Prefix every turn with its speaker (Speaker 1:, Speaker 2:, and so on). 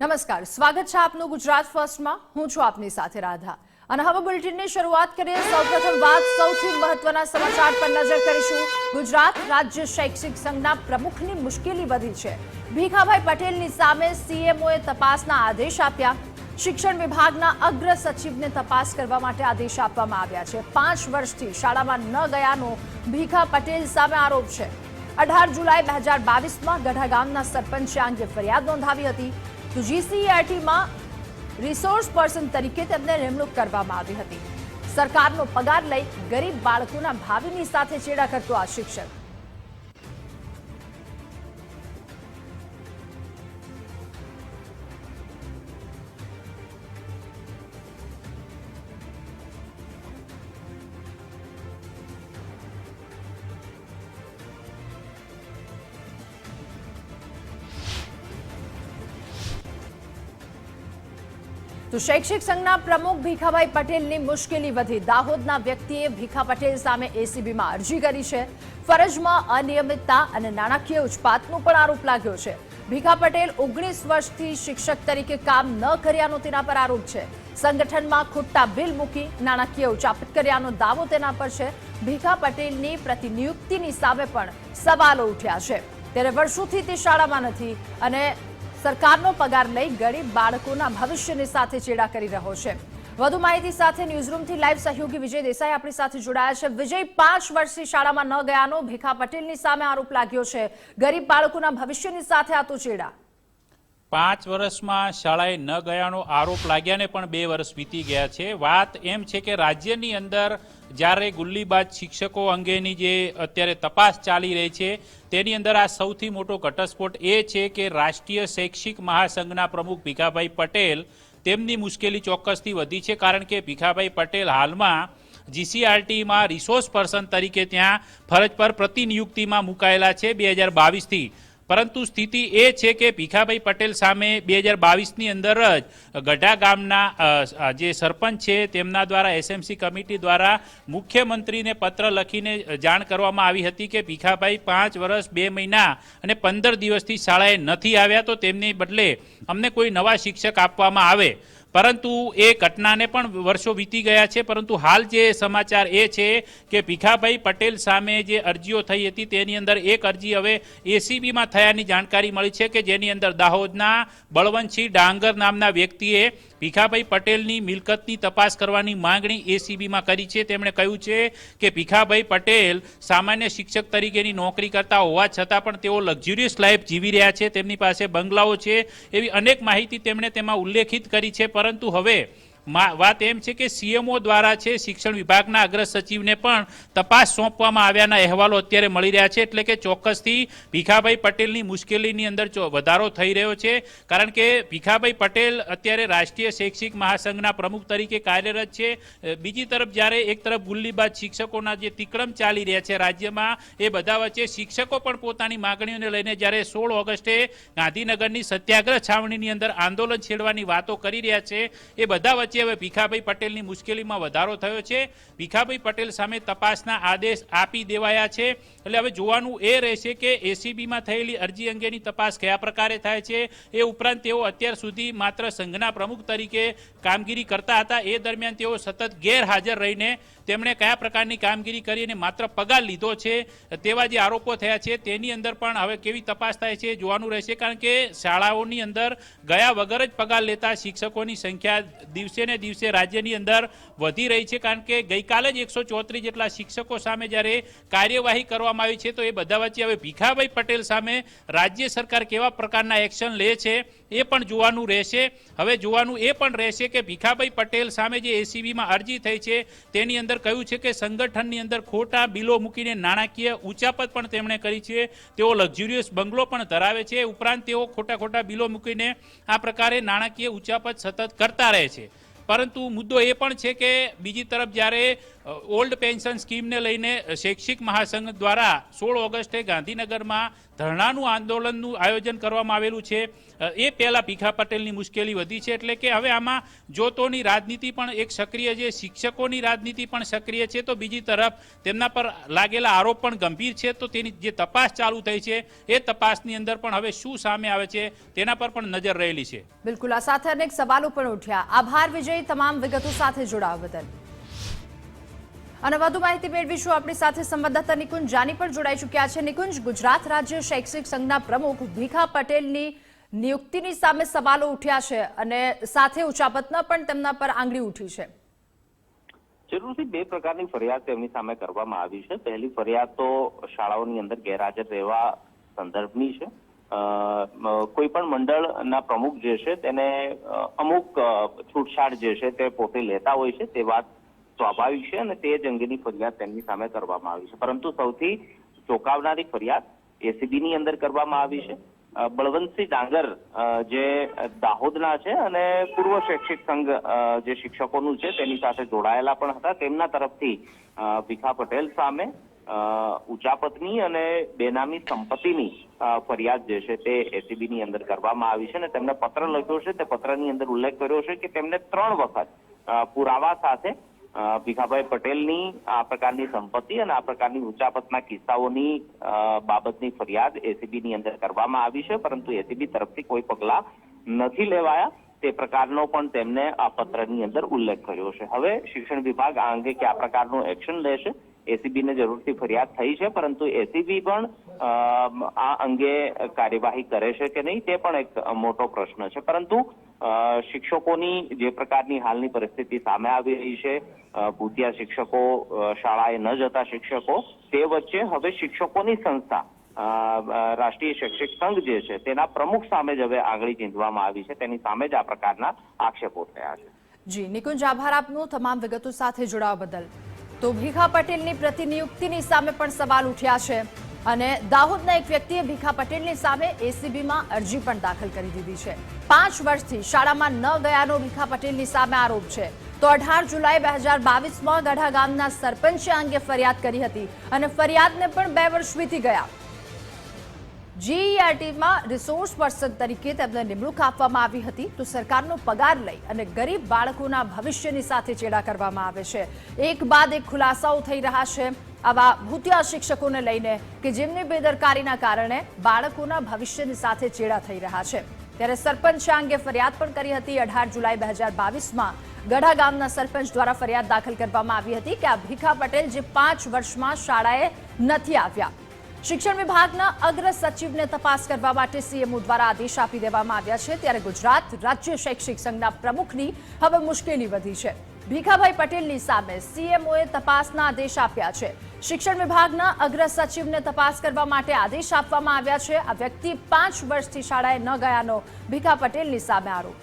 Speaker 1: નમસ્કાર, સ્વાગત છે આપનું ગુજરાત ફર્સ્ટમાં। હું છું આપની સાથે રાધા અને હવે બુલેટિનની શરૂઆત કરીએ। સૌપ્રથમ વાત સૌથી મહત્વના સમાચાર પર નજર કરીશું। ગુજરાત રાજ્ય શૈક્ષિક સંઘના પ્રમુખની મુશ્કેલી વધી છે। ભીખાભાઈ પટેલની સામે સીએમઓએ તપાસના આદેશ આપ્યા। શિક્ષણ વિભાગના અગ્ર સચિવને તપાસ કરવા માટે આદેશ આપવામાં આવ્યા છે। 5 વર્ષથી શાળામાં ન ગયાનો ભીખા પટેલ સામે આરોપ છે। 18 જુલાઈ 2022માં ગઢા ગામના સરપંચે આ અંગે ફરિયાદ નોંધાવી હતી। તો જીસીઈઆરટીમાં રિસોર્સ પર્સન તરીકે તેમને નિમણૂક કરવામાં આવી હતી। સરકારનો પગાર લઈ ગરીબ બાળકોના ભાવિની સાથે ચેડા કરતો આ શિક્ષક તો શૈક્ષિક સંઘના પ્રમુખ ભીખાભાઈ પટેલની મુશ્કેલી વધી। દાહોદના વ્યક્તિએ ભીખા પટેલ સામે એસીબીમાં અરજી કરી છે। ફરજમાં અનિયમિતતા અને નાણાકીય ઉચપાતનો પણ આરોપ લાગ્યો છે। ભીખા પટેલ 19 વર્ષથી શિક્ષક તરીકે કામ ન કર્યાનો તેના પર આરોપ છે। સંગઠનમાં ખોટા બિલ મૂકી નાણાકીય ઉચાપત કર્યાનો દાવો તેના પર છે। ભીખા પટેલની પ્રતિનિયુક્તિની સામે પણ સવાલો ઉઠ્યા છે। ત્યારે વર્ષોથી તે શાળામાં નથી અને સરકારનો પગાર લઈ ગરીબ બાળકોના ભવિષ્યની સાથે ચેડા કરી રહ્યો છે। વધુ માહિતી સાથે ન્યૂઝરૂમથી લાઈવ સહયોગી વિજય દેસાઈ આપણી સાથે જોડાયા છે। વિજય, 5 વર્ષથી શાળામાં ન ગયાનો ભીખા પટેલની સામે આરોપ લાગ્યો છે। ગરીબ બાળકોના ભવિષ્યની સાથે આ તો ચેડા।
Speaker 2: 5 વર્ષમાં શાળાએ ન ગયાનો આરોપ લાગ્યાને પણ 2 વર્ષ વીતી ગયા છે। વાત એમ છે કે રાજ્યની અંદર જ્યારે ગુલ્લીબાજ શિક્ષકો અંગેની જે અત્યારે તપાસ ચાલી રહી છે તેની અંદર આ સૌથી મોટો ઘટસ્ફોટ એ છે કે રાષ્ટ્રીય શૈક્ષિક મહાસંઘના પ્રમુખ ભીખાભાઈ પટેલ તેમની મુશ્કેલી ચોક્કસથી વધી છે। કારણ કે ભીખાભાઈ પટેલ હાલમાં જીસીઆરટીમાં રિસોર્સ પર્સન તરીકે ત્યાં ફરજ પર પ્રતિનિયુક્તિમાં મુકાયેલા છે 2022થી। પરંતુ સ્થિતિ એ છે કે ભીખાભાઈ પટેલ સામે 2022ની અંદર જ ગઢા ગામના જે સરપંચ છે તેમના દ્વારા એસએમસી કમિટી દ્વારા મુખ્યમંત્રીને પત્ર લખીને જાણ કરવામાં આવી હતી કે ભીખાભાઈ 5 વર્ષ 2 મહિના અને 15 દિવસથી શાળાએ નથી આવ્યા, તો તેમને બદલે અમને કોઈ નવા શિક્ષક આપવામાં આવે। પરંતુ એ ઘટનાને પણ વર્ષો વીતી ગયા છે। પરંતુ હાલ જે સમાચાર એ છે કે ભીખાભાઈ પટેલ સામે જે અરજીઓ થઈ હતી તેની અંદર એક અરજી હવે એસીબીમાં થયાની જાણકારી મળી છે કે જેની અંદર દાહોદના બળવંતસિંહ ડાંગર નામના વ્યક્તિએ ભીખાભાઈ પટેલની મિલકતની તપાસ કરવાની માંગણી એસીબીમાં કરી છે। તેમણે કહ્યું છે કે ભીખાભાઈ પટેલ સામાન્ય શિક્ષક તરીકેની નોકરી કરતા હોવા છતાં પણ તેઓ લક્ઝુરિયસ લાઈફ જીવી રહ્યા છે, તેમની પાસે બંગલાઓ છે, એવી અનેક માહિતી તેમણે તેમાં ઉલ્લેખિત કરી છે। પરંતુ હવે વાત એમ છે કે સીએમઓ દ્વારા છે શિક્ષણ વિભાગના અગ્ર સચિવને પણ તપાસ સોંપવામાં આવ્યાના અહેવાલો અત્યારે મળી રહ્યા છે। એટલે કે ચોક્કસથી ભીખાભાઈ પટેલની મુશ્કેલીની અંદર વધારો થઈ રહ્યો છે। કારણ કે ભીખાભાઈ પટેલ અત્યારે રાષ્ટ્રીય શૈક્ષિક મહાસંઘના પ્રમુખ તરીકે કાર્યરત છે। બીજી તરફ જ્યારે એક તરફ ગુલ્લીબાજ શિક્ષકોના જે તિક્રમ ચાલી રહ્યા છે રાજ્યમાં, એ બધા વચ્ચે શિક્ષકો પણ પોતાની માગણીઓને લઈને જ્યારે 16 ઓગસ્ટે ગાંધીનગરની સત્યાગ્રહ છાવણીની અંદર આંદોલન છેડવાની વાતો કરી રહ્યા છે, એ બધા વચ્ચે હવે ભીખાભાઈ પટેલની મુશ્કેલીમાં વધારો થયો છે। ભીખાભાઈ પટેલ સામે તપાસના આદેશ આપી દેવાયા છે। એટલે હવે જોવાનું એ રહેશે કે એસીબીમાં થયેલી અરજી અંગેની તપાસ કયા પ્રકારે થાય છે। એ ઉપરાંત તેઓ અત્યાર સુધી માત્ર સંઘના પ્રમુખ તરીકે કામગીરી કરતા હતા, એ દરમિયાન તેઓ સતત ગેરહાજર રહીને તેમણે કયા પ્રકારની કામગીરી કરી અને માત્ર પગાર લીધો છે તેવા જે આરોપો થયા છે તેની અંદર પણ હવે કેવી તપાસ થાય છે જોવાનું રહેશે। કારણ કે શાળાઓની અંદર ગયા વગર જ પગાર લેતા શિક્ષકોની સંખ્યા દિવસે ને દિવસે રાજ્યની અંદર વધી રહી છે। કારણ કે ગઈકાલે જ 134 જેટલા શિક્ષકો સામે જ્યારે કાર્યવાહી કરવામાં આવી છે, તો એ બધા વચ્ચે હવે ભીખાભાઈ પટેલ સામે રાજ્ય સરકાર કેવા પ્રકારના એક્શન લે છે એ પણ જોવાનું રહેશે। હવે જોવાનું એ પણ રહેશે કે ભીખાભાઈ પટેલ સામે જે એસીબીમાં અરજી થઈ છે તેની અંદર કહ્યું છે કે સંગઠનની અંદર ખોટા બિલો મૂકીને નાણાકીય ઉચાપત પણ તેમણે કરી છે। તેઓ લક્ઝુરિયસ બંગલો પણ ધરાવે છે, ઉપરાંત તેઓ ખોટા બિલો મૂકીને આ પ્રકારે નાણાકીય ઉચાપત સતત કરતા રહે છે। પરંતુ મુદ્દો એ પણ છે કે બીજી તરફ જ્યારે ઓલ્ડ પેન્શન સ્કીમને લઈને શૈક્ષિક મહાસંઘ દ્વારા 16 ઓગસ્ટે ગાંધીનગરમાં ધરણાનું આંદોલનનું આયોજન કરવામાં આવેલું છે એ પહેલા ભીખા પટેલની મુશ્કેલી વધી છે. એટલે કે હવે આમાં જોતોની રાજનીતિ પણ એક સક્રિય છે, શિક્ષકોની રાજનીતિ પણ સક્રિય છે, તો બીજી તરફ તેમના પર લાગેલા આરોપ પણ ગંભીર છે. તો તેની જે તપાસ ચાલુ થઈ છે એ તપાસની અંદર પણ હવે શું સામે આવે છે તેના પર પણ નજર રહેલી છે.
Speaker 1: બિલકુલ, આ સાથે અનેક સવાલો પણ ઉઠ્યા. આભાર વિજય, તમામ વિગતો સાથે જોડાવા બદલ. અને વધુ માહિતી મેળવીશું. આપણી સાથે સંવાદદાતા નિકુંજ જાની પણ જોડાઈ ચૂક્યા છે. નિકુંજ, ગુજરાત રાજ્ય શૈક્ષિક સંઘના પ્રમુખ ભીખા પટેલની નિયુક્તિની સામે સવાલો ઉઠ્યા છે અને સાથે ઉચાપતના પણ તેમના પર આંગળી ઉઠી છે.
Speaker 3: જરૂરથી બે પ્રકારની ફરિયાદ તેમની સામે કરવામાં આવી છે. પહેલી ફરિયાદ તો શાળાઓની અંદર ગેરહાજર રહેવા સંદર્ભની છે. કોઈ પણ મંડળના પ્રમુખ જે છે તેને અમુક છૂટછાટ જે છે તે પોતે લેતા હોય છે, તે વાત સ્વાભાવિક છે અને તે જ અંગેની ફરિયાદ તેમની સામે કરવામાં આવી છે. પરંતુ સૌથી ચોંકાવનારી ફરિયાદ એસીબીની અંદર કરવામાં આવી છે. બળવંતસિંહ ડાંગર જે દાહોદના છે અને પૂર્વ શૈક્ષિક સંઘ જે શિક્ષકોનું છે તેની સાથે જોડાયેલા પણ હતા, તેમના તરફથી ભીખા પટેલ સામે ઉચાપતની અને બેનામી સંપત્તિની ફરિયાદ જે છે તે એસીબીની અંદર કરવામાં આવી છે અને તેમને પત્ર લખ્યો છે. તે પત્રની અંદર ઉલ્લેખ કર્યો છે કે તેમને 3 વખત પુરાવા સાથે ભીખાભાઈ પટેલની આ પ્રકારની સંપત્તિ અને આ પ્રકારની ઉચાપતના કિસ્સાઓની બાબતની ફરિયાદ એસીબીની અંદર કરવામાં આવી છે, પરંતુ એસીબી તરફથી કોઈ પગલાં નથી લેવાયા. તે પ્રકારનો પણ તેમને આ પત્રની અંદર ઉલ્લેખ કર્યો છે. હવે શિક્ષણ વિભાગ આ અંગે કયા પ્રકારનું એક્શન લેશે? એસીબીને જરૂરથી ફરિયાદ થઈ છે, પરંતુ એસીબી પણ આ અંગે કાર્યવાહી કરે છે કે નહીં તે પણ એક મોટો પ્રશ્ન છે. પરંતુ શિક્ષકોની જે પ્રકારની હાલની પરિસ્થિતિ સામે આવી રહી છે, ભૂતિયા શિક્ષકો, શાળાએ ન જતા શિક્ષકો, તે વચ્ચે હવે શિક્ષકોની સંસ્થા રાષ્ટ્રીય શૈક્ષિક સંઘ જે છે તેના પ્રમુખ સામે જ હવે આંગળી ચીંધવામાં આવી છે. તેની સામે જ આ પ્રકારના આક્ષેપો થયા છે.
Speaker 1: જી નિકુંજ, આભાર આપનો તમામ વિગતો સાથે જોડાવા બદલ. તો ભીખા પટેલની પ્રતિનિયુક્તિની સામે પણ સવાલ ઉઠ્યા છે અને દાહોદના એક વ્યક્તિએ ભીખા પટેલની સામે એસીબીમાં અરજી પણ દાખલ કરી દીધી છે. 5 વર્ષથી શાળામાં ન ગયાનો ભીખા પટેલની સામે આરોપ છે. તો 18 જુલાઈ 2022માં ગઢા ગામના સરપંચે અંગે ફરિયાદ કરી હતી અને ફરિયાદને પણ 2 વર્ષ વીતી ગયા. જીઈઆરટીમાં રિસોર્સ પર્સન તરીકે તેમને નિમણૂક આપવામાં આવી હતી. તો સરકારનો પગાર લઈ અને ગરીબ બાળકોના ભવિષ્યની સાથે ચેડા કરવામાં આવે છે. એક બાદ એક ખુલાસાઓ થઈ રહ્યા છે આવા ભૂતિયા શિક્ષકોને લઈને કે જેમની બેદરકારીના કારણે બાળકોના ભવિષ્યની સાથે ચેડા થઈ રહ્યા છે. ત્યારે સરપંચે અંગે ફરિયાદ પણ કરી હતી. 18 જુલાઈ 2022માં ગઢા ગામના સરપંચ દ્વારા ફરિયાદ દાખલ કરવામાં આવી હતી કે આ ભીખા પટેલ જે 5 વર્ષમાં શાળાએ નથી આવ્યા. શિક્ષણ વિભાગના અગ્ર સચિવને તપાસ કરવા માટે સીએમઓ દ્વારા આદેશ આપી દેવામાં આવ્યા છે. ત્યારે ગુજરાત રાજ્ય શૈક્ષિક સંઘના પ્રમુખની હવે મુશ્કેલી વધી છે. ભીખાભાઈ પટેલની સામે સીએમઓએ તપાસના આદેશ આપ્યા છે. શિક્ષણ વિભાગના અગ્ર સચિવને તપાસ કરવા માટે આદેશ આપવામાં આવ્યા છે. આ વ્યક્તિ 5 વર્ષથી શાળાએ ન ગયાનો ભીખા પટેલની સામે આરોપ.